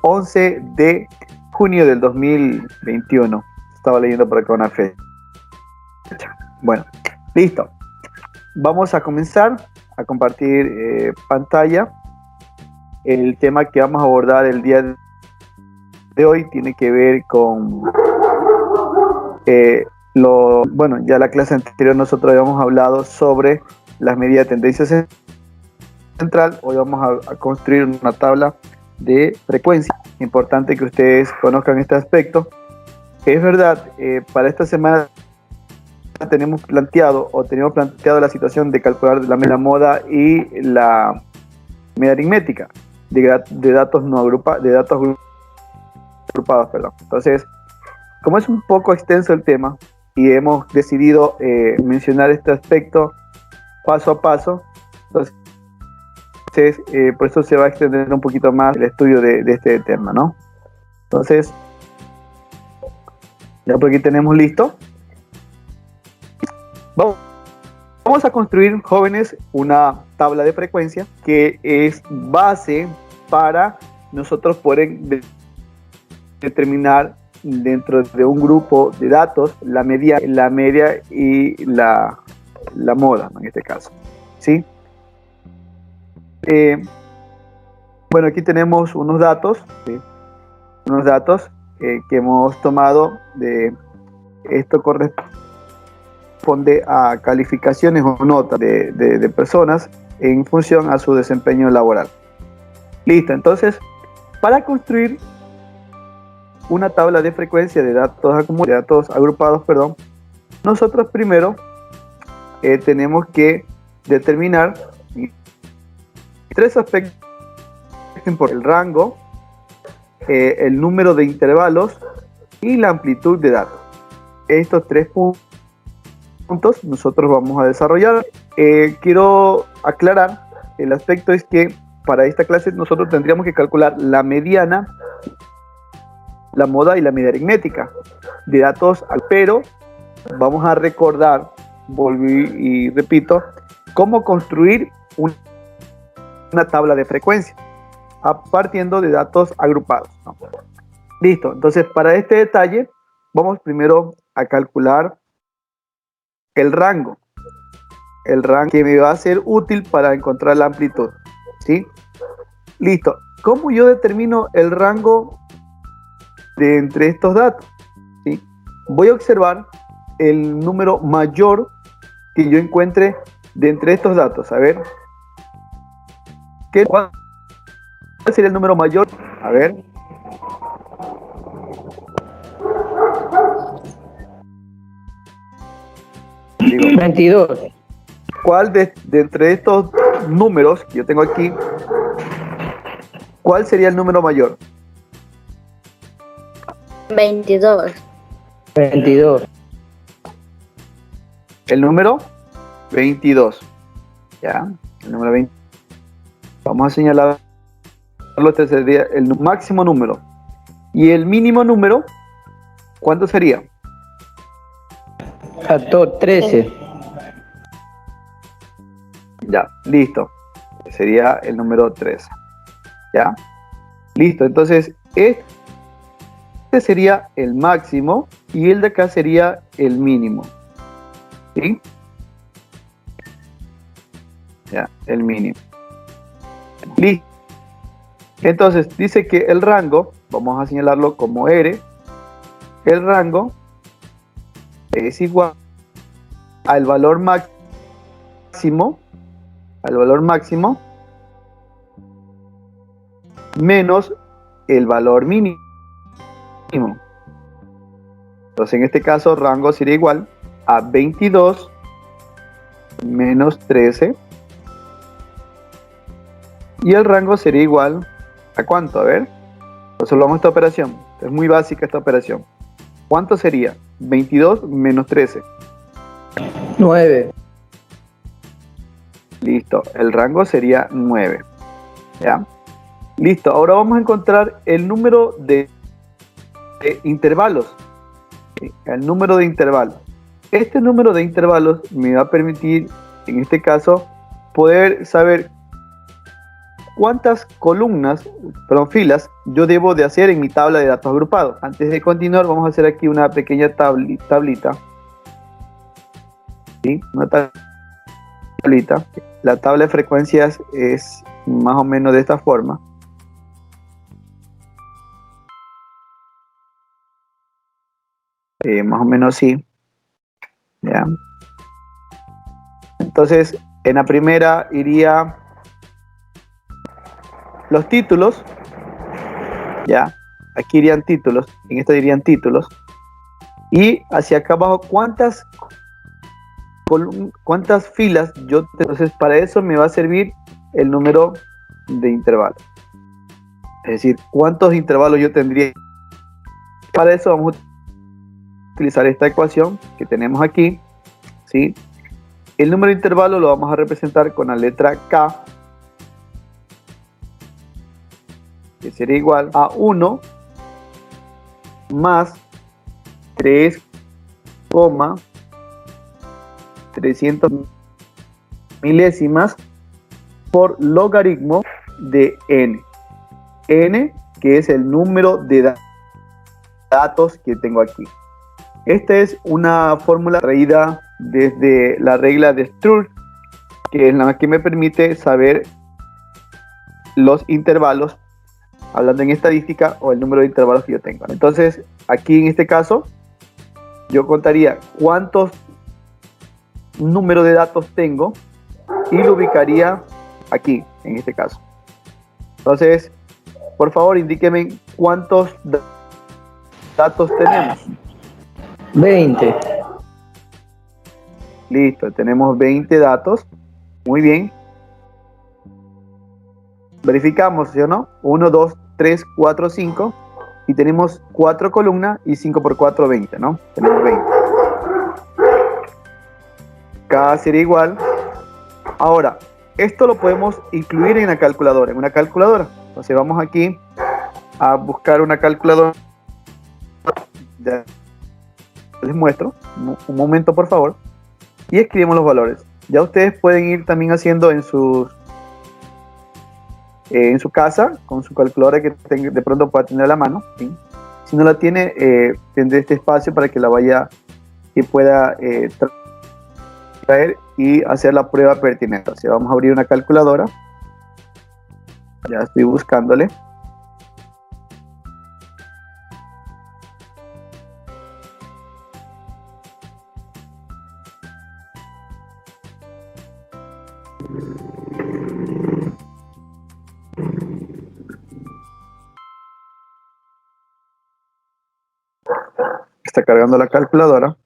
11 de junio del 2021. Estaba leyendo por acá una fecha. Bueno, listo. Vamos a comenzar a compartir pantalla. El tema que vamos a abordar el día de hoy tiene que ver con bueno, ya la clase anterior nosotros habíamos hablado sobre las medidas de tendencia central. Hoy vamos a construir una tabla de frecuencia. Importante que ustedes conozcan este aspecto. Es verdad, para esta semana teníamos planteado la situación de calcular la moda y la media aritmética de datos no agrupados, perdón. Entonces, como es un poco extenso el tema y hemos decidido mencionar este aspecto paso a paso, entonces por eso se va a extender un poquito más el estudio de este tema, ¿no? Entonces, ya por aquí tenemos listo. Vamos a construir, jóvenes, una tabla de frecuencia que es base para nosotros poder determinar dentro de un grupo de datos la media y la moda, en este caso, ¿sí? Bueno, aquí tenemos unos datos, ¿sí? Que hemos tomado de esto. Corresponde a calificaciones o notas de personas en función a su desempeño laboral. Listo, entonces, para construir una tabla de frecuencia de datos agrupados, nosotros primero tenemos que determinar tres aspectos importantes: el rango, el número de intervalos y la amplitud de datos. Estos tres puntos nosotros vamos a desarrollar. Quiero aclarar, el aspecto es que para esta clase nosotros tendríamos que calcular la mediana, la moda y la media aritmética de datos, pero vamos a recordar, y repito, cómo construir una tabla de frecuencia partiendo de datos agrupados, ¿no? Listo, entonces para este detalle vamos primero a calcular el rango que me va a ser útil para encontrar la amplitud, ¿sí? Listo. ¿Cómo yo determino el rango de entre estos datos? ¿Sí? Voy a observar el número mayor que yo encuentre de entre estos datos. A ver, ¿cuál sería el número mayor? A ver. Digo, 22. ¿Cuál de entre estos números que yo tengo aquí, cuál sería el número mayor? 22. 22. El número 22. ¿Ya? El número 20. Vamos a señalarlo. Este sería el máximo número. ¿Y el mínimo número cuánto sería? 13. Ya, listo. Sería el número 13. ¿Ya? Listo. Entonces, este sería el máximo y el de acá sería el mínimo. ¿Sí? Ya, el mínimo. Listo. Entonces, dice que el rango, vamos a señalarlo como R, el rango es igual al valor máximo, menos el valor mínimo. Entonces, en este caso, rango sería igual a 22 menos 13. Y el rango sería igual a ¿cuánto? A ver, resolvamos esta operación. Es muy básica esta operación. ¿Cuánto sería? 22 menos 13. 9. Listo, el rango sería 9. ¿Ya? Listo, ahora vamos a encontrar el número de intervalos. ¿Sí? El número de intervalos. Este número de intervalos me va a permitir, en este caso, poder saber cuántas filas yo debo de hacer en mi tabla de datos agrupados. Antes de continuar, vamos a hacer aquí una pequeña tablita. ¿Sí? Una tablita. La tabla de frecuencias es más o menos de esta forma. Más o menos así. ¿Ya? Entonces, en la primera iría los títulos. ¿Ya? Aquí irían títulos. En esta irían títulos. Y hacia acá abajo, ¿cuántas filas yo tengo? Entonces, para eso me va a servir el número de intervalos. Es decir, ¿cuántos intervalos yo tendría? Para eso vamos a utilizar esta ecuación que tenemos aquí, ¿sí? El número de intervalos lo vamos a representar con la letra K, que sería igual a 1 más 3,300 milésimas por logaritmo de n. N, que es el número de datos que tengo aquí. Esta es una fórmula traída desde la regla de Sturge, que es la que me permite saber los intervalos, hablando en estadística, o el número de intervalos que yo tengo. Entonces, aquí en este caso, yo contaría cuántos números de datos tengo y lo ubicaría aquí, en este caso. Entonces, por favor, indíqueme cuántos datos tenemos. 20. Listo, tenemos 20 datos. Muy bien. Verificamos, ¿sí o no? 1, 2, 3, 4, 5. Y tenemos 4 columnas y 5 por 4, 20, ¿no? Tenemos 20. K sería igual. Ahora, esto lo podemos incluir en la calculadora, en una calculadora. Entonces vamos aquí a buscar una calculadora. Ya les muestro. Un momento, por favor. Y escribimos los valores. Ya ustedes pueden ir también haciendo en su casa, con su calculadora que de pronto pueda tener a la mano, ¿sí? Si no la tiene, tendré este espacio para que la vaya y pueda traer y hacer la prueba pertinente. O sea, vamos a abrir una calculadora. Ya estoy buscándole. Está cargando la calculadora.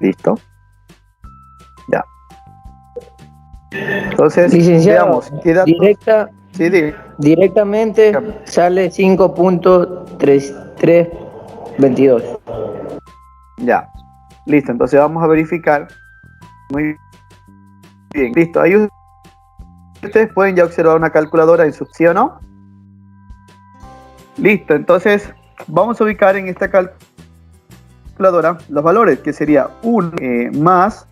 Listo. Ya. Entonces, licenciado, veamos. ¿Qué datos? Sí, directamente sale 5.3322. Ya. Listo. Entonces vamos a verificar. Muy bien. Listo. Ahí ustedes pueden ya observar una calculadora en su, ¿sí o no? Listo. Entonces vamos a ubicar en esta calculadora los valores, que sería 1 más,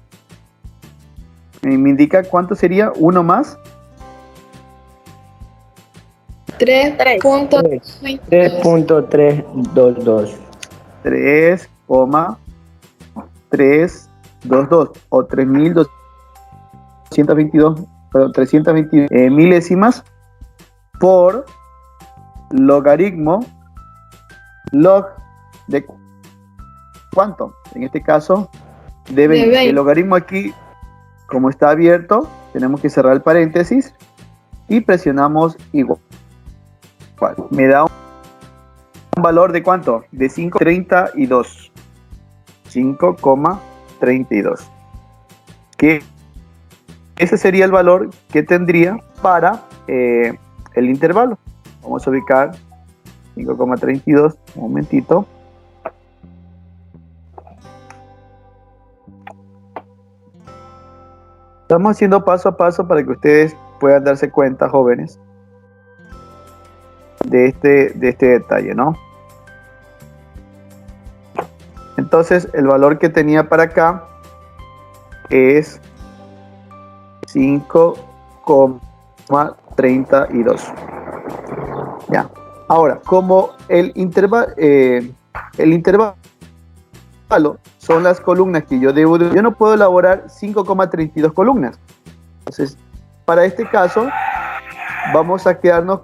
me indica cuánto sería 1 más 3.322. 3,322 o 3.222, perdón, 320 milésimas por logaritmo log de ¿cuánto? En este caso de 20. El logaritmo aquí, como está abierto, tenemos que cerrar el paréntesis y presionamos igual. Me da un valor de ¿cuánto? De 5,32. 5,32. Que ese sería el valor que tendría para el intervalo. Vamos a ubicar 5,32. Un momentito. Estamos haciendo paso a paso para que ustedes puedan darse cuenta, jóvenes, de este detalle, ¿no? Entonces, el valor que tenía para acá es 5,32. Ya. Ahora, como el intervalo son las columnas que yo no puedo elaborar 5,32 columnas. Entonces, para este caso, vamos a quedarnos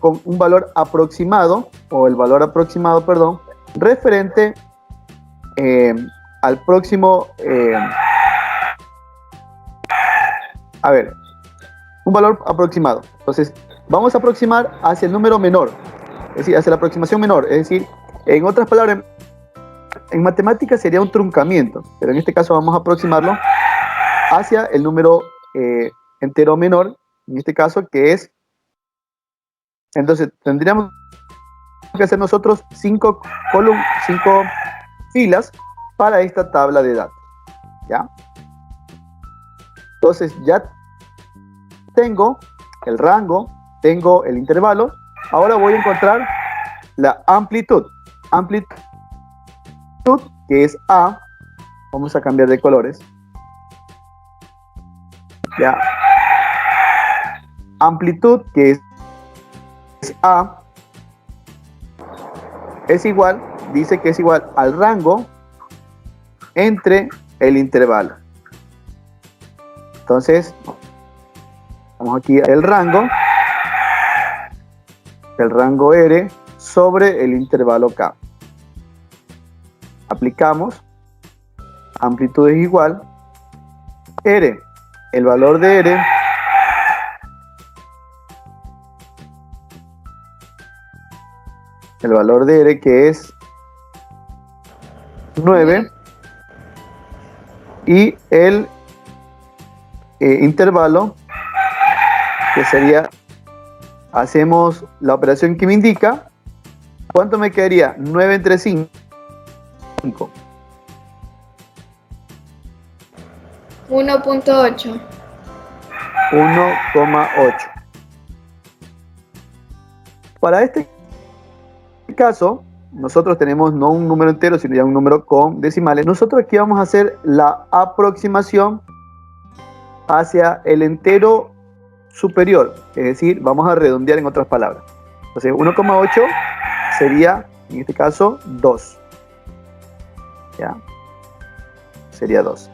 con un valor aproximado, o el valor aproximado, perdón, referente al próximo, un valor aproximado. Entonces, vamos a aproximar hacia el número menor, es decir, hacia la aproximación menor, es decir, en otras palabras, en matemáticas sería un truncamiento, pero en este caso vamos a aproximarlo hacia el número entero menor, en este caso que es, entonces tendríamos que hacer nosotros 5 filas para esta tabla de datos, ¿ya? Entonces ya tengo el rango, tengo el intervalo, ahora voy a encontrar la amplitud, que es A, vamos a cambiar de colores, ya, amplitud, que es A, es igual, dice que es igual al rango entre el intervalo. Entonces, vamos aquí el rango R sobre el intervalo K. Aplicamos, amplitud es igual, R, el valor de R, que es 9, y el intervalo, que sería, hacemos la operación que me indica, ¿cuánto me quedaría? 9 entre 5. 1.8. 1,8. Para este caso, nosotros tenemos no un número entero, sino ya un número con decimales. Nosotros aquí vamos a hacer la aproximación hacia el entero superior, es decir, vamos a redondear en otras palabras. Entonces 1,8 sería, en este caso, 2. ¿Ya? Sería 2.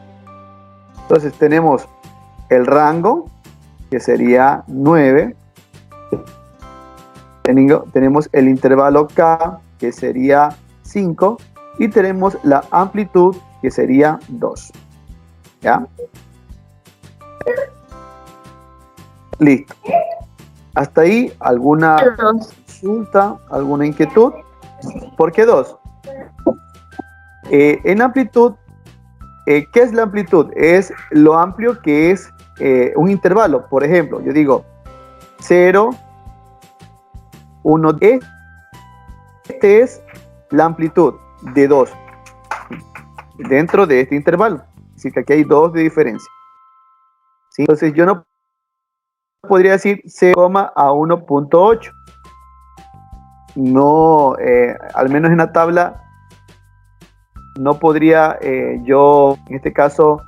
Entonces tenemos el rango, que sería 9. Tenemos el intervalo K, que sería 5. Y tenemos la amplitud, que sería 2. ¿Ya? Listo. Hasta ahí, ¿alguna consulta, alguna inquietud? ¿Por qué 2? En amplitud, ¿qué es la amplitud? Es lo amplio que es un intervalo. Por ejemplo, yo digo 0, 1, este es la amplitud de 2 dentro de este intervalo. Así que aquí hay 2 de diferencia. ¿Sí? Entonces yo no podría decir 0, a 1.8. No, al menos en la tabla, no podría yo, en este caso,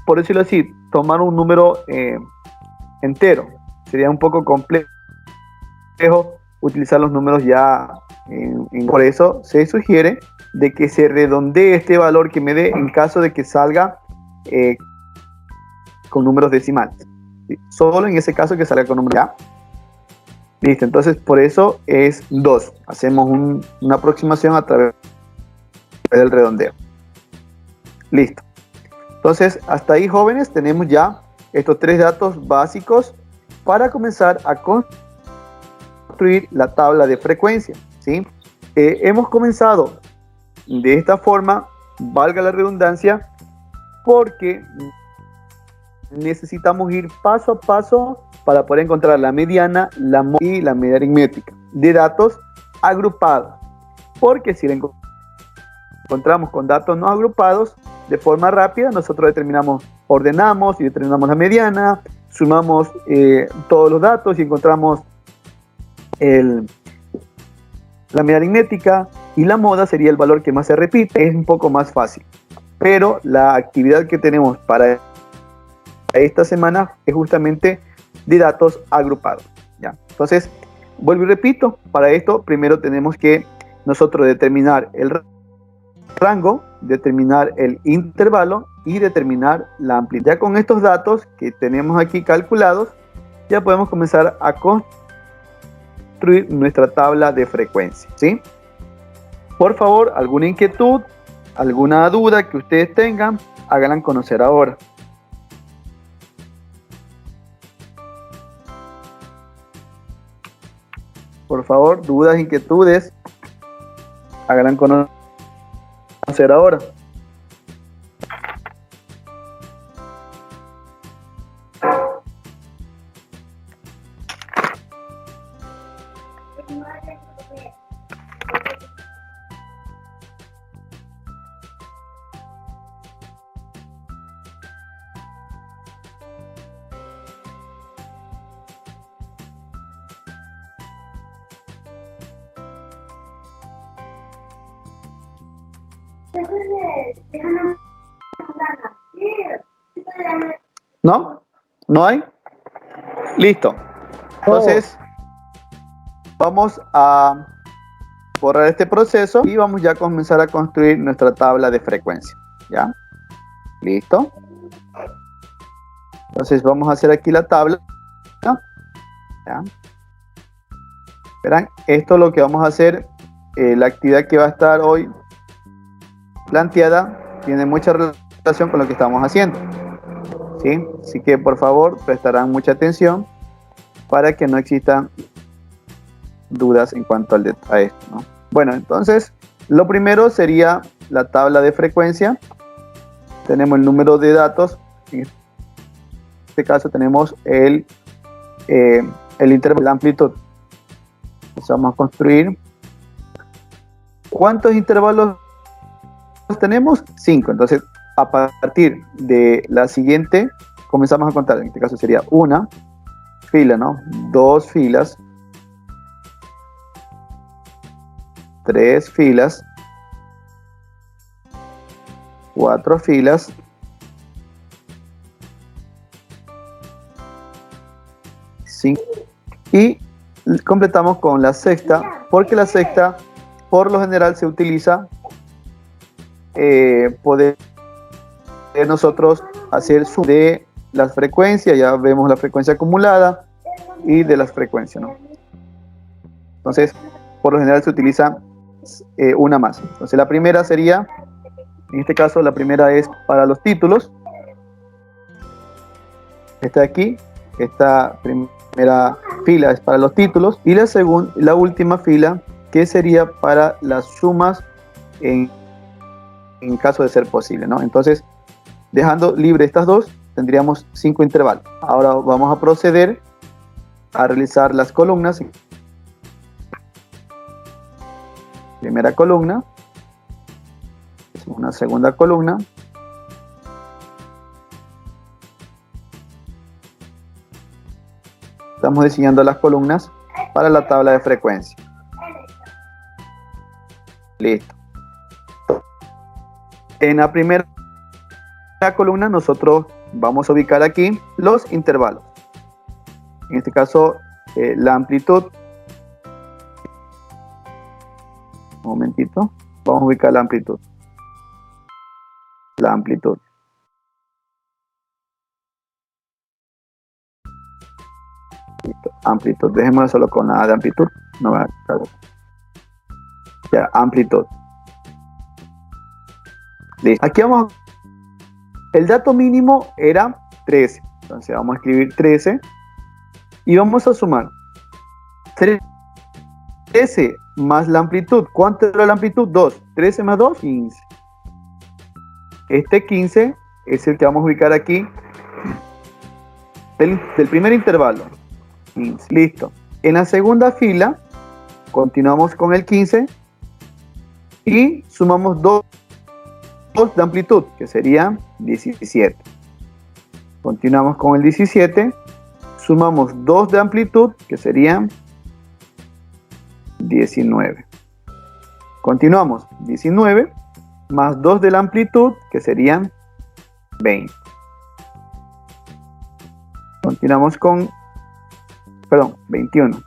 por decirlo así, tomar un número entero. Sería un poco complejo utilizar los números ya. Por eso se sugiere de que se redondee este valor que me dé en caso de que salga con números decimales. ¿Sí? Solo en ese caso que salga con números ya. Listo, entonces por eso es 2. Hacemos una aproximación a través del redondeo. Listo. Entonces, hasta ahí, jóvenes, tenemos ya estos 3 datos básicos para comenzar a construir la tabla de frecuencia, ¿sí? Hemos comenzado de esta forma, valga la redundancia, porque necesitamos ir paso a paso para poder encontrar la mediana, y la media aritmética de datos agrupados. Porque si la encontramos con datos no agrupados, de forma rápida, nosotros ordenamos y determinamos la mediana, sumamos todos los datos y encontramos la media aritmética, y la moda sería el valor que más se repite. Es un poco más fácil, pero la actividad que tenemos para esta semana es justamente de datos agrupados, ¿ya? Entonces, vuelvo y repito, para esto primero tenemos que nosotros determinar el rango, determinar el intervalo y determinar la amplitud. Ya con estos datos que tenemos aquí calculados, ya podemos comenzar a construir nuestra tabla de frecuencia, ¿sí? Por favor, alguna inquietud, alguna duda que ustedes tengan, háganla conocer ahora. Por favor, dudas, inquietudes, háganla conocer ahora. ¿No? ¿No hay? Listo. Entonces, vamos a borrar este proceso y vamos ya a comenzar a construir nuestra tabla de frecuencia. ¿Ya? Listo. Entonces, vamos a hacer aquí la tabla. ¿Ya? Verán, esto es lo que vamos a hacer. La actividad que va a estar hoy planteada tiene mucha relación con lo que estamos haciendo, ¿sí? Así que por favor prestarán mucha atención para que no existan dudas en cuanto a esto, ¿no? Bueno, entonces lo primero sería la tabla de frecuencia. Tenemos el número de datos. En este caso tenemos el intervalo, la amplitud. Entonces vamos a construir. ¿Cuántos intervalos tenemos? 5. Entonces, a partir de la siguiente, comenzamos a contar. En este caso sería una fila, ¿no? 2 filas, 3 filas, 4 filas, 5 y completamos con la sexta, porque la sexta por lo general se utiliza poder nosotros hacer suma de las frecuencias. Ya vemos la frecuencia acumulada y de las frecuencias, ¿no? Entonces, por lo general se utiliza una más. Entonces, la primera sería, en este caso, la primera es para los títulos. Esta de aquí, esta primera fila es para los títulos y la última fila que sería para las sumas en caso de ser posible, ¿no? Entonces, dejando libre estas dos, tendríamos 5 intervalos. Ahora vamos a proceder a realizar las columnas. Primera columna, una segunda columna, estamos diseñando las columnas para la tabla de frecuencia. Listo. En la primera columna nosotros vamos a ubicar aquí los intervalos. En este caso, la amplitud. Un momentito. Vamos a ubicar la amplitud. La amplitud. Listo. Amplitud. Dejémoslo solo con la de amplitud. No va a caber. Ya, amplitud. Listo. Aquí vamos. El dato mínimo era 13. Entonces vamos a escribir 13. Y vamos a sumar 13 más la amplitud. ¿Cuánto era la amplitud? 2. 13 más 2, 15. Este 15 es el que vamos a ubicar aquí del primer intervalo. 15. Listo. En la segunda fila continuamos con el 15 y sumamos 2 de amplitud, que sería 17. Continuamos con el 17, sumamos 2 de amplitud, que serían 19. Continuamos, 19 más 2 de la amplitud, que serían 20. Continuamos con, perdón, 21.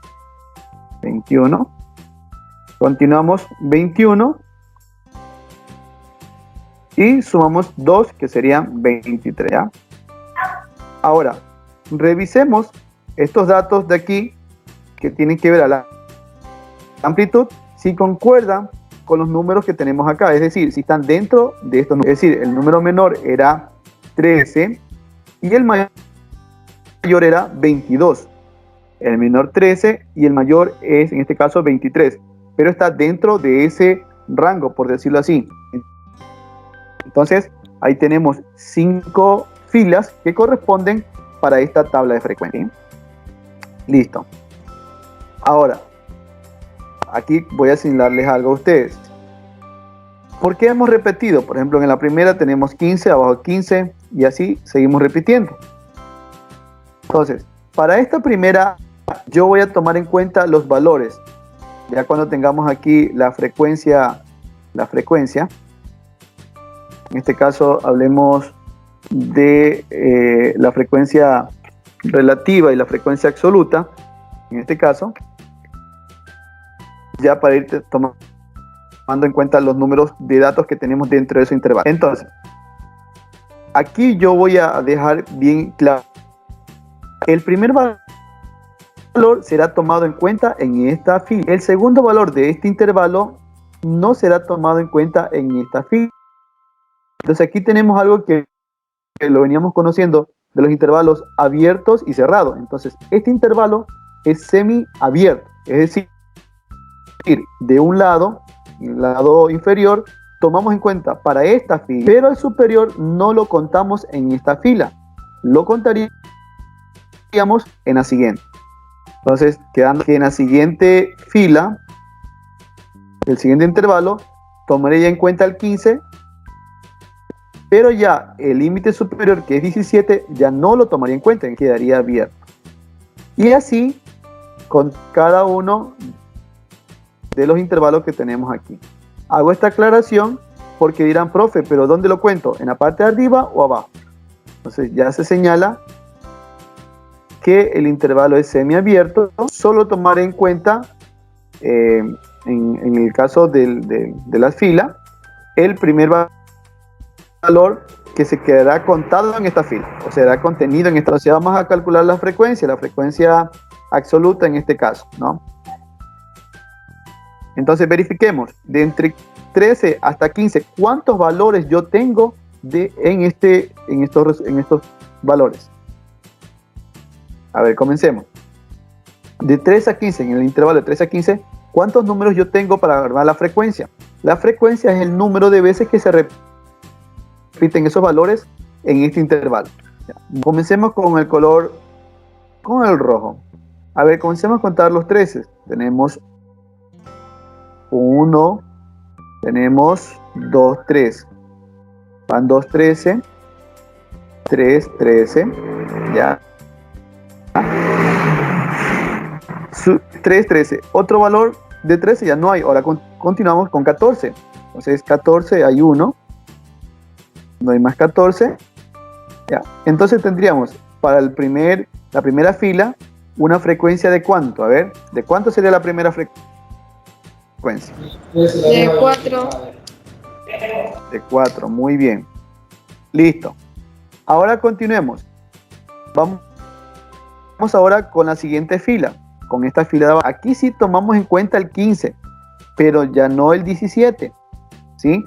21. Continuamos 21. Y sumamos 2, que serían 23, ¿ya? Ahora, revisemos estos datos de aquí que tienen que ver a la amplitud, si concuerdan con los números que tenemos acá, es decir, si están dentro de estos números. Es decir, el número menor era 13 y el mayor era 22. El menor 13 y el mayor es, en este caso, 23, pero está dentro de ese rango, por decirlo así. Entonces, ahí tenemos 5 filas que corresponden para esta tabla de frecuencia. Listo. Ahora, aquí voy a señalarles algo a ustedes. ¿Por qué hemos repetido? Por ejemplo, en la primera tenemos 15, abajo 15, y así seguimos repitiendo. Entonces, para esta primera, yo voy a tomar en cuenta los valores. Ya cuando tengamos aquí la frecuencia, en este caso hablemos de la frecuencia relativa y la frecuencia absoluta, en este caso, ya para ir tomando en cuenta los números de datos que tenemos dentro de ese intervalo. Entonces, aquí yo voy a dejar bien claro, el primer valor será tomado en cuenta en esta fila. El segundo valor de este intervalo no será tomado en cuenta en esta fila. Entonces aquí tenemos algo que lo veníamos conociendo de los intervalos abiertos y cerrados. Entonces este intervalo es semiabierto, es decir, de un lado, el lado inferior, tomamos en cuenta para esta fila, pero el superior no lo contamos en esta fila, lo contaríamos en la siguiente. Entonces, quedando que en la siguiente fila, el siguiente intervalo, tomaré ya en cuenta el 15, pero ya el límite superior, que es 17, ya no lo tomaría en cuenta, quedaría abierto. Y así con cada uno de los intervalos que tenemos aquí. Hago esta aclaración porque dirán, profe, ¿pero dónde lo cuento? ¿En la parte de arriba o abajo? Entonces ya se señala que el intervalo es semiabierto. Solo tomar en cuenta, en el caso de la fila, el primer valor que se quedará contado en esta fila, o será contenido en esta. Entonces vamos a calcular la frecuencia absoluta en este caso, ¿no? Entonces verifiquemos, de entre 13 hasta 15, ¿cuántos valores yo tengo en estos valores? A ver, comencemos. De 3 a 15, en el intervalo de 3 a 15, ¿cuántos números yo tengo para armar la frecuencia? La frecuencia es el número de veces que se repiten esos valores en este intervalo. Comencemos con el color, con el rojo. A ver, comencemos a contar los 13. Tenemos 1, tenemos 2, 3. Van 2, 13, 3, 13, ya. 3, 13. Otro valor de 13 ya no hay. Ahora continuamos con 14. Entonces 14 hay 1. No hay más 14. Ya. Entonces tendríamos para la primera fila una frecuencia de ¿cuánto? A ver, ¿de cuánto sería la primera frecuencia? De 4. De 4, muy bien. Listo. Ahora continuemos. Vamos ahora con la siguiente fila. Con esta fila de abajo. Aquí sí tomamos en cuenta el 15, pero ya no el 17. ¿Sí?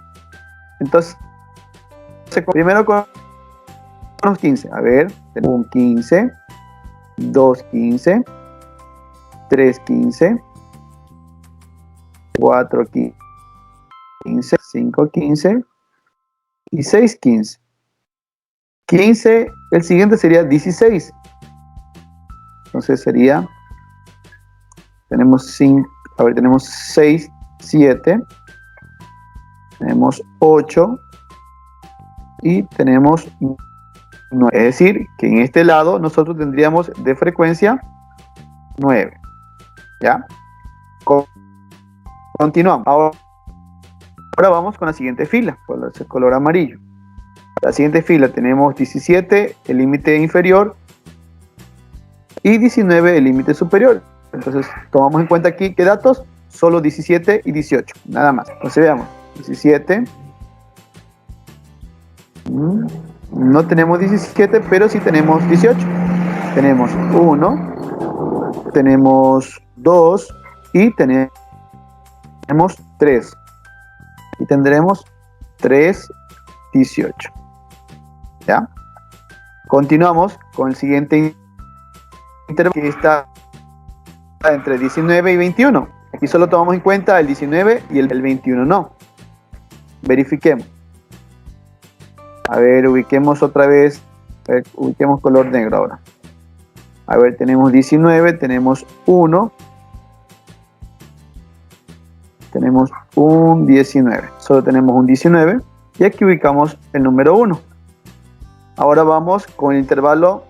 Entonces, primero con los 15. A ver, tenemos un 15, 2, 15, 3, 15, 4, 15, 5, 15 y 6, 15. 15, el siguiente sería 16. Entonces sería, tenemos 5, a ver, tenemos 6, 7, tenemos 8 y tenemos 9. Es decir, que en este lado nosotros tendríamos de frecuencia 9. ¿Ya? Continuamos. Ahora vamos con la siguiente fila, con el color amarillo. La siguiente fila tenemos 17, el límite inferior, y 19 el límite superior. Entonces tomamos en cuenta aquí, ¿qué datos? Solo 17 y 18, nada más. Entonces veamos, 17. No tenemos 17, pero sí tenemos 18. Tenemos 1, tenemos 2 y tenemos 3. Y tendremos 3, 18. ¿Ya? Continuamos con el siguiente intervalo que está entre 19 y 21. Aquí solo tomamos en cuenta el 19 y el 21 no. Verifiquemos. A ver, ubiquemos otra vez. Ubiquemos color negro ahora. A ver, tenemos 19, tenemos 1. Tenemos un 19. Solo tenemos un 19. Y aquí ubicamos el número 1. Ahora vamos con el intervalo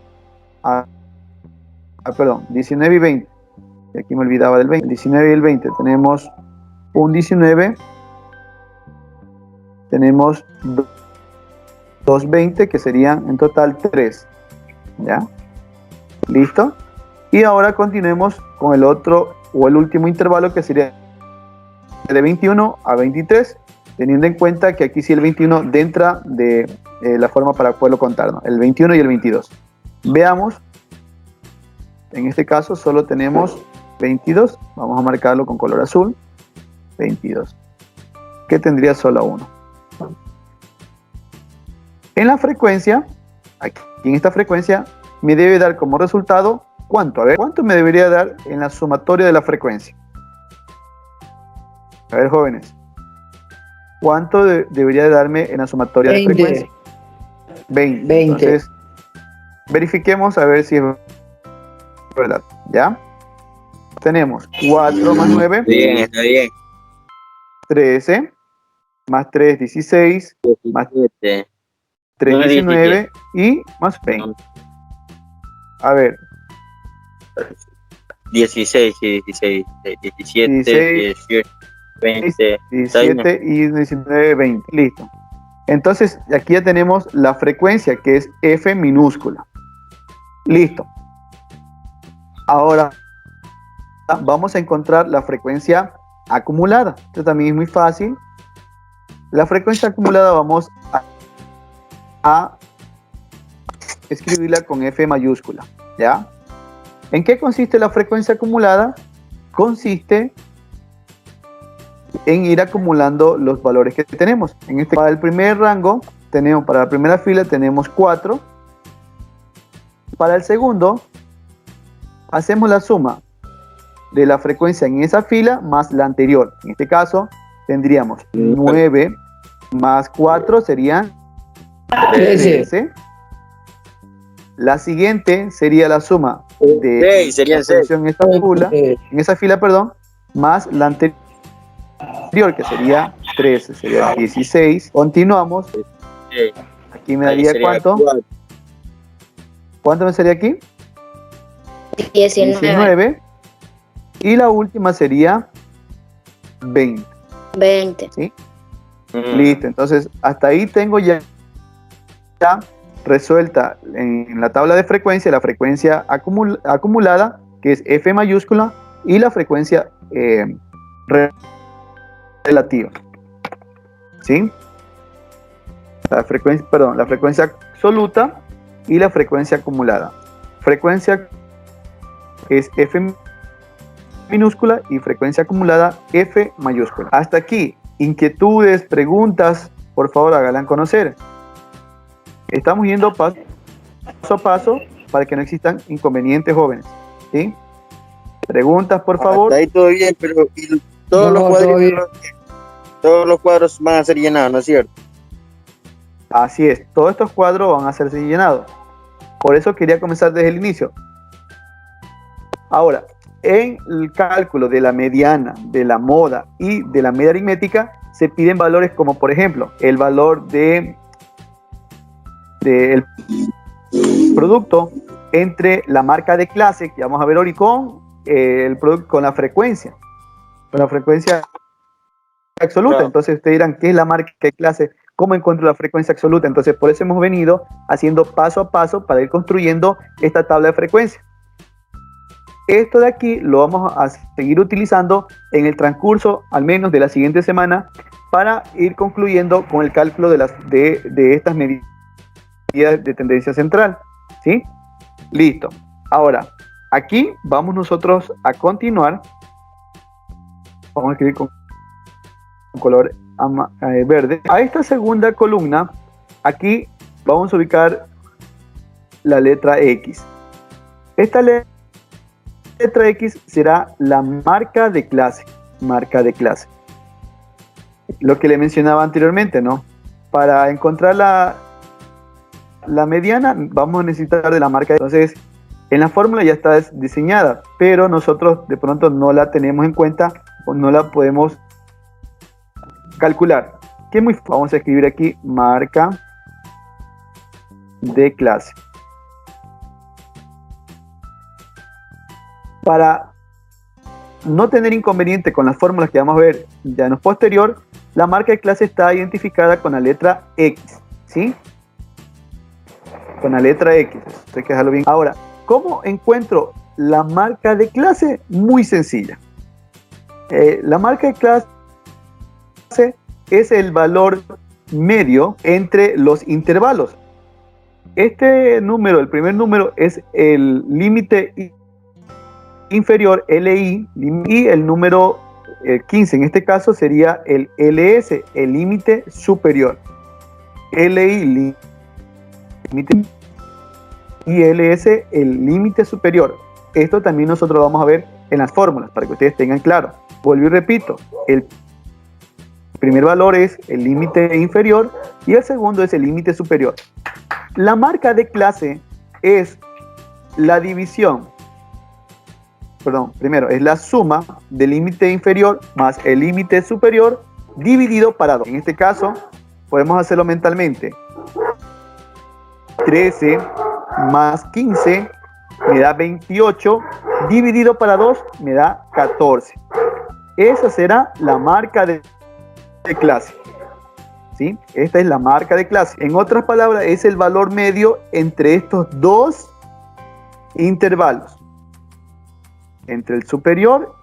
19 y 20. Y aquí me olvidaba del 20. 19 y el 20. Tenemos un 19. Tenemos 2 20, que serían en total 3. ¿Ya? ¿Listo? Y ahora continuemos con el otro o el último intervalo, que sería de 21 a 23, teniendo en cuenta que aquí sí el 21 dentro de la forma para poderlo contar, ¿no? El 21 y el 22. Veamos. En este caso solo tenemos 22. Vamos a marcarlo con color azul. 22. Que tendría solo 1. En la frecuencia, aquí en esta frecuencia, me debe dar como resultado, ¿cuánto? A ver, ¿cuánto me debería dar en la sumatoria de la frecuencia? A ver, jóvenes, ¿cuánto debería darme en la sumatoria 20. de frecuencia? 20. 20. Entonces, verifiquemos a ver si es verdad, ¿ya? Tenemos 4 más 9. Bien, está bien. 13. Más 3, 16. Más 17. 3, No, 19. Y más 20. A ver. 16, sí, 16, 17, 16, 18, 20, 17 y 19, 20. Listo. Entonces, aquí ya tenemos la frecuencia, que es F minúscula. Listo. Ahora vamos a encontrar la frecuencia acumulada. Esto también es muy fácil. La frecuencia acumulada vamos a escribirla con F mayúscula, ¿ya? ¿En qué consiste la frecuencia acumulada? Consiste en ir acumulando los valores que tenemos. Para el primer rango, para la primera fila tenemos 4. Para el segundo, hacemos la suma de la frecuencia en esa fila más la anterior. En este caso, tendríamos 9 más 4 serían 13. La siguiente sería la suma de 6, serían la 6. en esa fila, más la anterior, que sería 13, sería 16. Continuamos. Aquí me daría ¿cuánto? 4. ¿Cuánto me sería aquí? 19. Y la última sería 20. 20. ¿Sí? Listo, entonces hasta ahí tengo ya resuelta en la tabla de frecuencia la frecuencia acumulada, que es F mayúscula, y la frecuencia relativa. ¿Sí? La frecuencia absoluta y la frecuencia acumulada. Frecuencia es F minúscula y frecuencia acumulada F mayúscula. Hasta aquí, inquietudes, preguntas, por favor háganlas conocer. Estamos yendo paso a paso para que no existan inconvenientes, jóvenes. ¿Sí? Preguntas, por favor. Hasta ahí todo bien, pero todos los cuadros van a ser llenados, ¿no es cierto? Así es, todos estos cuadros van a ser llenados. Por eso quería comenzar desde el inicio. Ahora, en el cálculo de la mediana, de la moda y de la media aritmética, se piden valores como, por ejemplo, el valor del producto entre la marca de clase, que vamos a ver hoy, con la frecuencia absoluta. Claro. Entonces ustedes dirán, ¿qué es la marca de clase? ¿Cómo encuentro la frecuencia absoluta? Entonces por eso hemos venido haciendo paso a paso para ir construyendo esta tabla de frecuencia. Esto de aquí lo vamos a seguir utilizando en el transcurso, al menos de la siguiente semana, para ir concluyendo con el cálculo de estas medidas de tendencia central. ¿Sí? Listo. Ahora, aquí vamos nosotros a continuar. Vamos a escribir con color verde. A esta segunda columna, aquí vamos a ubicar la letra X. Esta letra X será la marca de clase. Marca de clase. Lo que le mencionaba anteriormente, ¿no? Para encontrar la mediana, vamos a necesitar de la marca. Entonces, en la fórmula ya está diseñada, pero nosotros de pronto no la tenemos en cuenta o no la podemos calcular. Que muy fácil. Vamos a escribir aquí marca de clase. Para no tener inconveniente con las fórmulas que vamos a ver ya en lo posterior, la marca de clase está identificada con la letra X, ¿sí? Con la letra X, hay que dejarlo bien. Ahora, ¿cómo encuentro la marca de clase? Muy sencilla. La marca de clase es el valor medio entre los intervalos. Este número, el primer número, es el límite inferior, LI, y el número 15 en este caso sería el LS, el límite superior. LI, límite, y LS, el límite superior. Esto también nosotros lo vamos a ver en las fórmulas para que ustedes tengan claro. Vuelvo y repito, el primer valor es el límite inferior y el segundo es el límite superior. La marca de clase es la división, primero es la suma del límite inferior más el límite superior dividido para 2. En este caso podemos hacerlo mentalmente. 13 más 15 me da 28, dividido para 2 me da 14. Esa será la marca de clase. ¿Sí? Esta es la marca de clase. En otras palabras, es el valor medio entre estos dos intervalos, entre el superior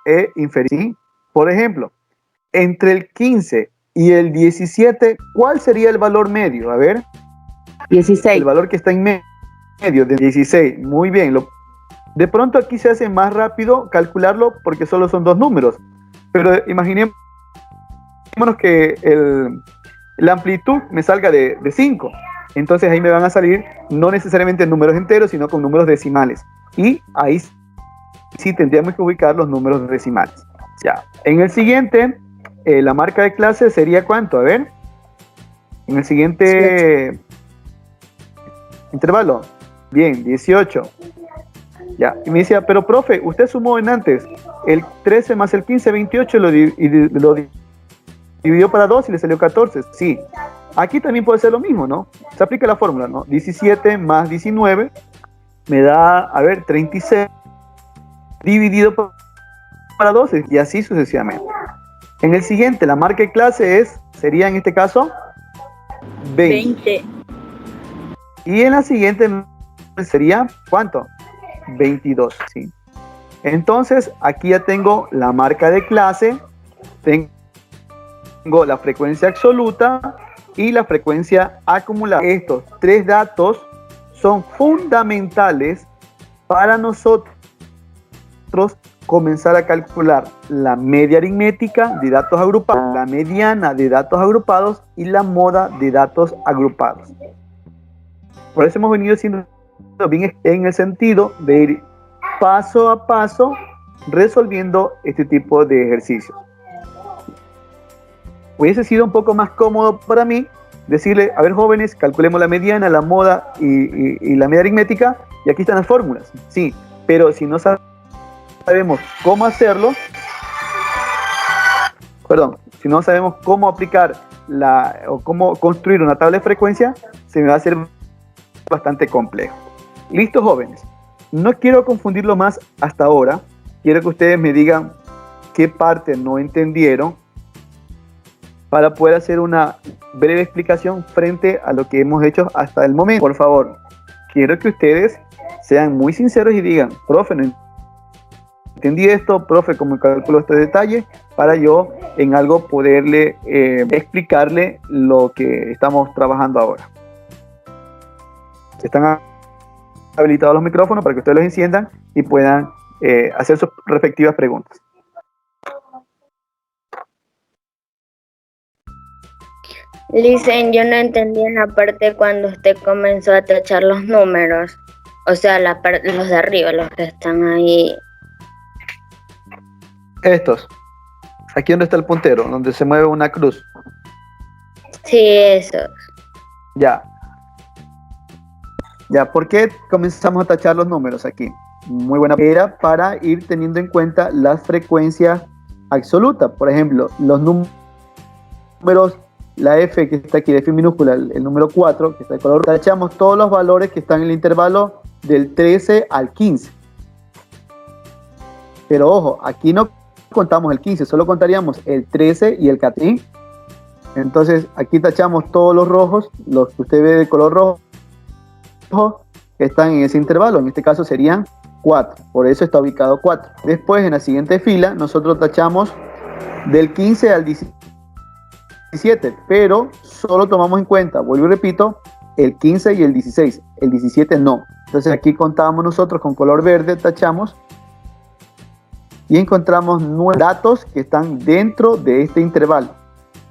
e inferior. ¿Sí? Por ejemplo, entre el 15 y el 17, ¿cuál sería el valor medio? A ver. 16. El valor que está en medio de 16. Muy bien. De pronto aquí se hace más rápido calcularlo porque solo son dos números. Pero imaginémonos que la amplitud me salga de 5. Entonces ahí me van a salir no necesariamente números enteros, sino con números decimales. Y ahí sí tendríamos que ubicar los números decimales. Ya. En el siguiente, la marca de clase sería ¿cuánto? A ver. En el siguiente intervalo. Bien, 18. Ya. Y me decía, pero profe, usted sumó en antes. El 13 más el 15, 28, lo dividió para 2 y le salió 14. Sí. Aquí también puede ser lo mismo, ¿no? Se aplica la fórmula, ¿no? 17 más 19 me da, a ver, 36 dividido para 12 y así sucesivamente. En el siguiente, la marca de clase sería en este caso 20. Y en la siguiente sería, ¿cuánto? 22, ¿sí? Entonces, aquí ya tengo la marca de clase, tengo la frecuencia absoluta y la frecuencia acumulada. Estos tres datos son fundamentales para nosotros comenzar a calcular la media aritmética de datos agrupados, la mediana de datos agrupados y la moda de datos agrupados. Por eso hemos venido siendo bien en el sentido de ir paso a paso resolviendo este tipo de ejercicios. Hubiese sido un poco más cómodo para mí decirle, a ver jóvenes, calculemos la mediana, la moda y la media aritmética, y aquí están las fórmulas. Sí, pero si no sabemos cómo hacerlo, si no sabemos cómo aplicar o cómo construir una tabla de frecuencia, se me va a hacer bastante complejo. Listo, jóvenes. No quiero confundirlo más hasta ahora. Quiero que ustedes me digan qué parte no entendieron para poder hacer una breve explicación frente a lo que hemos hecho hasta el momento. Por favor, quiero que ustedes sean muy sinceros y digan, profe, no entendí esto, profe, cómo calculo este detalle, para yo en algo poderle explicarle lo que estamos trabajando ahora. Están habilitados los micrófonos para que ustedes los enciendan y puedan hacer sus respectivas preguntas. Listen, yo no entendí en la parte cuando usted comenzó a tachar los números. O sea, los de arriba, los que están ahí. Estos. Aquí donde está el puntero, donde se mueve una cruz. Sí, eso. Ya. Ya, ¿por qué comenzamos a tachar los números aquí? Muy buena. Era para ir teniendo en cuenta las frecuencias absolutas. Por ejemplo, los números, la F que está aquí de F minúscula, el número 4, que está de color, tachamos todos los valores que están en el intervalo del 13 al 15. Pero ojo, aquí no contamos el 15, solo contaríamos el 13 y el 14. Entonces aquí tachamos todos los rojos, los que usted ve de color rojo, que están en ese intervalo. En este caso serían 4, por eso está ubicado 4. Después en la siguiente fila nosotros tachamos del 15 al 17, pero solo tomamos en cuenta, vuelvo y repito, el 15 y el 16, el 17 no. Entonces aquí contábamos nosotros con color verde, tachamos y encontramos 9 datos que están dentro de este intervalo.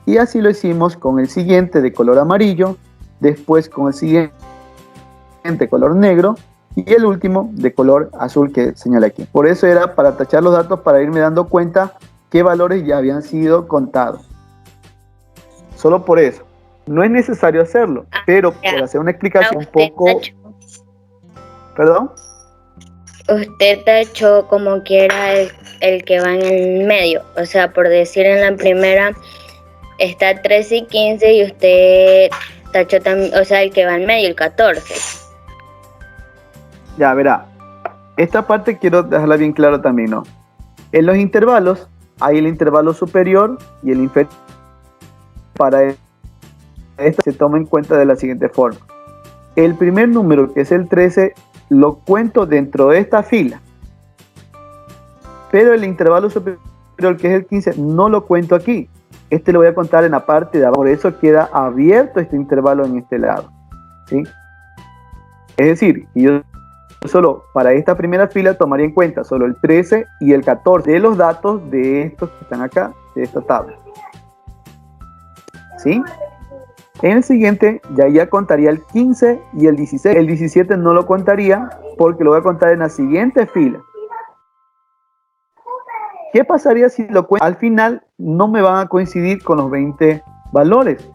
Y así lo hicimos con el siguiente de color amarillo, después con el siguiente color negro y el último de color azul que señala aquí. Por eso era para tachar los datos, para irme dando cuenta qué valores ya habían sido contados. Solo por eso. No es necesario hacerlo, pero por hacer una explicación un poco... ¿Perdón? Usted tachó como quiera el que va en el medio. O sea, por decir en la primera está 13 y 15 y usted tachó también, o sea, el que va en medio, el 14. Ya, verá. Esta parte quiero dejarla bien claro también, ¿no? En los intervalos hay el intervalo superior y el inferior. Para esto se toma en cuenta de la siguiente forma. El primer número, que es el 13, lo cuento dentro de esta fila. Pero el intervalo superior, que es el 15, no lo cuento aquí. Este lo voy a contar en la parte de abajo. Por eso queda abierto este intervalo en este lado. ¿Sí? Es decir, yo solo para esta primera fila tomaría en cuenta solo el 13 y el 14 de los datos de estos que están acá, de esta tabla. ¿Sí? En el siguiente ya contaría el 15 y el 16. El 17 no lo contaría porque lo voy a contar en la siguiente fila. ¿Qué pasaría si lo cuento? Al final no me van a coincidir con los 20 valores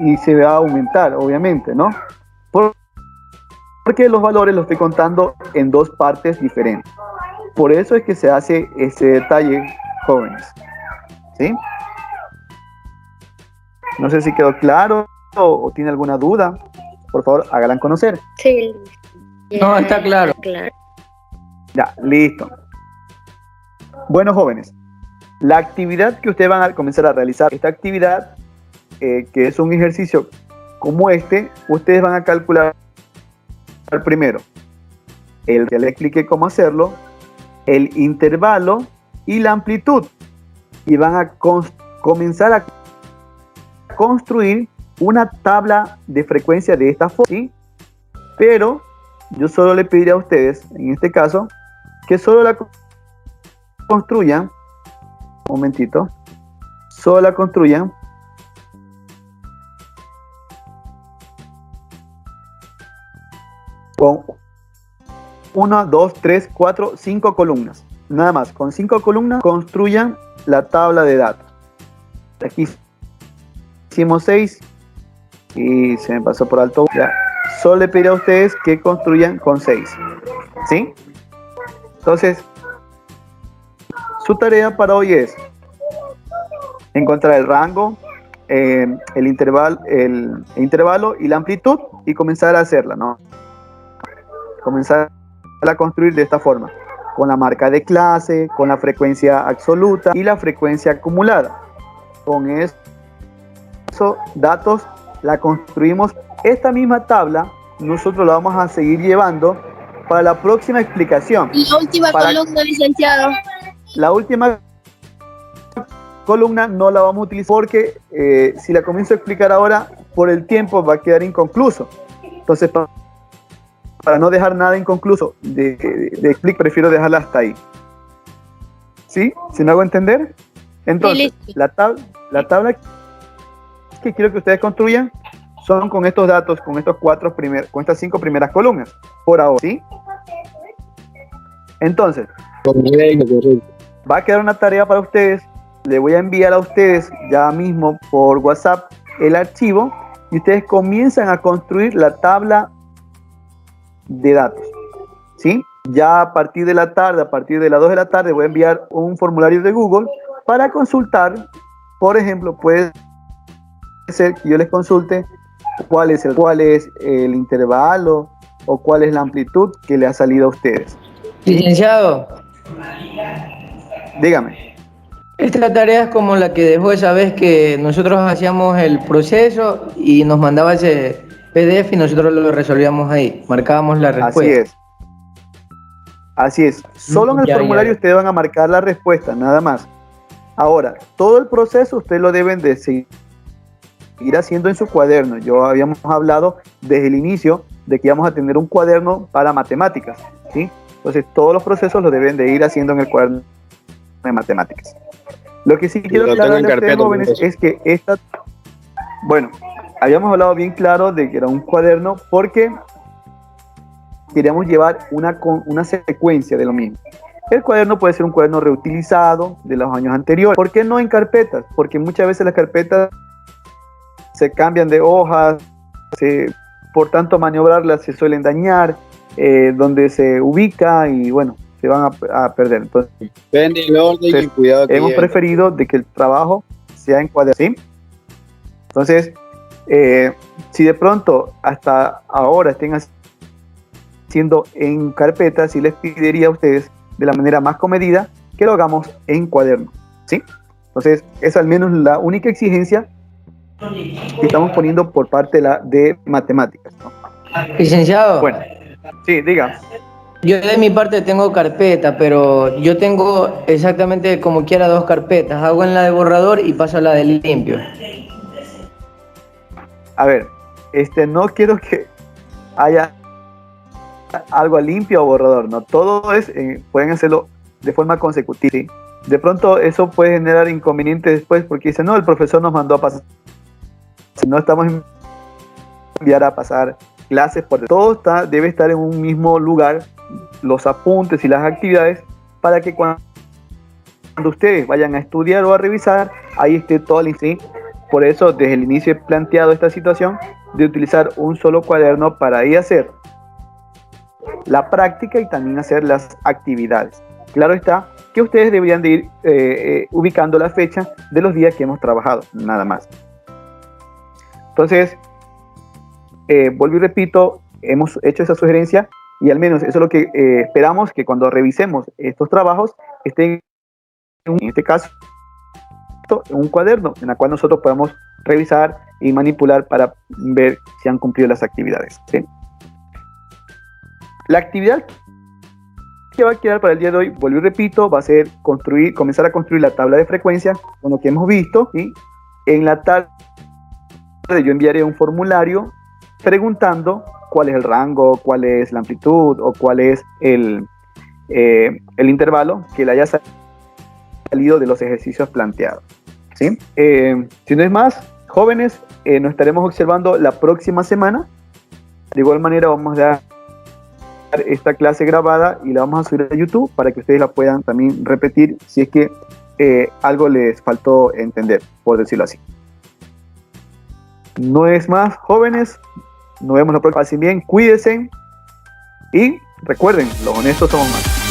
y se va a aumentar, obviamente, ¿no? Porque los valores los estoy contando en dos partes diferentes. Por eso es que se hace ese detalle, jóvenes. ¿Sí? No sé si quedó claro o tiene alguna duda. Por favor, háganla conocer. Sí. No, está claro. Ya, listo. Bueno, jóvenes, la actividad que ustedes van a comenzar a realizar, esta actividad, que es un ejercicio como este, ustedes van a calcular primero el que le expliqué cómo hacerlo, el intervalo y la amplitud. Y van a comenzar a construir una tabla de frecuencia de esta forma, ¿sí? Pero yo solo le pediría a ustedes, en este caso, que solo la construyan, un momentito, solo la construyan con 1, 2, 3, 4, 5 columnas. Nada más, con 5 columnas construyan la tabla de datos. Aquí hicimos 6 y se me pasó por alto. Ya. Solo le pediré a ustedes que construyan con 6. ¿Sí? Entonces, su tarea para hoy es encontrar el rango, el intervalo y la amplitud y comenzar a hacerla, ¿no? Comenzar a construir de esta forma, con la marca de clase, con la frecuencia absoluta y la frecuencia acumulada. Con esos datos la construimos. Esta misma tabla nosotros la vamos a seguir llevando para la próxima explicación. Y la última columna, licenciado. La última columna no la vamos a utilizar porque si la comienzo a explicar ahora, por el tiempo va a quedar inconcluso. Entonces, para no dejar nada inconcluso de explicar, prefiero dejarla hasta ahí. ¿Sí? ¿Sí me hago entender? Entonces, la tabla que quiero que ustedes construyan son con estos datos, con estas 5 primeras columnas, por ahora, ¿sí? Entonces, va a quedar una tarea para ustedes. Le voy a enviar a ustedes ya mismo por WhatsApp el archivo y ustedes comienzan a construir la tabla de datos, ¿sí? Ya a partir de la tarde, a partir de las 2 de la tarde, voy a enviar un formulario de Google para consultar. Por ejemplo, puede ser que yo les consulte cuál es el intervalo o cuál es la amplitud que le ha salido a ustedes. Licenciado, Dígame. esta tarea es como la que dejó esa vez que nosotros hacíamos el proceso y nos mandaba ese PDF y nosotros lo resolvíamos ahí, marcábamos la respuesta. Así es. Solo en el formulario ustedes van a marcar la respuesta, nada más. Ahora, todo el proceso ustedes lo deben de seguir haciendo en su cuaderno. Yo habíamos hablado desde el inicio de que íbamos a tener un cuaderno para matemáticas, ¿sí? Entonces, todos los procesos los deben de ir haciendo en el cuaderno de matemáticas. Lo que sí quiero aclararles a ustedes, jóvenes, es que habíamos hablado bien claro de que era un cuaderno porque queríamos llevar una secuencia de lo mismo. El cuaderno puede ser un cuaderno reutilizado de los años anteriores. ¿Por qué no en carpetas? Porque muchas veces las carpetas se cambian de hojas, por tanto maniobrarlas se suelen dañar, donde se ubica y bueno, se van a perder. Entonces, depende del orden y cuidado que hemos preferido de que el trabajo sea en cuaderno, ¿sí? Entonces, si de pronto hasta ahora estén haciendo en carpetas, sí les pediría a ustedes de la manera más comedida que lo hagamos en cuaderno, ¿sí? Entonces, es al menos la única exigencia que estamos poniendo por parte de matemáticas, ¿no? Licenciado. Bueno, sí, diga. Yo de mi parte tengo carpeta, pero yo tengo exactamente como quiera 2 carpetas. Hago en la de borrador y paso a la de limpio. A ver, no quiero que haya algo a limpio o borrador, no, todo es, pueden hacerlo de forma consecutiva, ¿sí? De pronto eso puede generar inconvenientes después porque dicen, no, el profesor nos mandó a pasar, si no estamos enviar a pasar clases, porque todo debe estar en un mismo lugar, los apuntes y las actividades, para que cuando ustedes vayan a estudiar o a revisar, ahí esté todo el ¿sí? Por eso desde el inicio he planteado esta situación de utilizar un solo cuaderno para ahí hacer la práctica y también hacer las actividades. Claro está que ustedes deberían de ir ubicando la fecha de los días que hemos trabajado, nada más. Entonces, vuelvo y repito, hemos hecho esa sugerencia y al menos eso es lo que esperamos, que cuando revisemos estos trabajos estén, en este caso, en un cuaderno en el cual nosotros podamos revisar y manipular para ver si han cumplido las actividades, ¿sí? La actividad que va a quedar para el día de hoy, vuelvo y repito, va a ser comenzar a construir la tabla de frecuencia con lo que hemos visto, ¿sí? En la tarde yo enviaré un formulario preguntando cuál es el rango, cuál es la amplitud o cuál es el intervalo que le haya salido de los ejercicios planteados, ¿sí? Si no es más, jóvenes, nos estaremos observando la próxima semana. De igual manera vamos a dar esta clase grabada y la vamos a subir a YouTube para que ustedes la puedan también repetir si es que algo les faltó entender, por decirlo así. No es más, jóvenes, nos vemos la próxima. Pasen bien, cuídense y recuerden, los honestos somos más.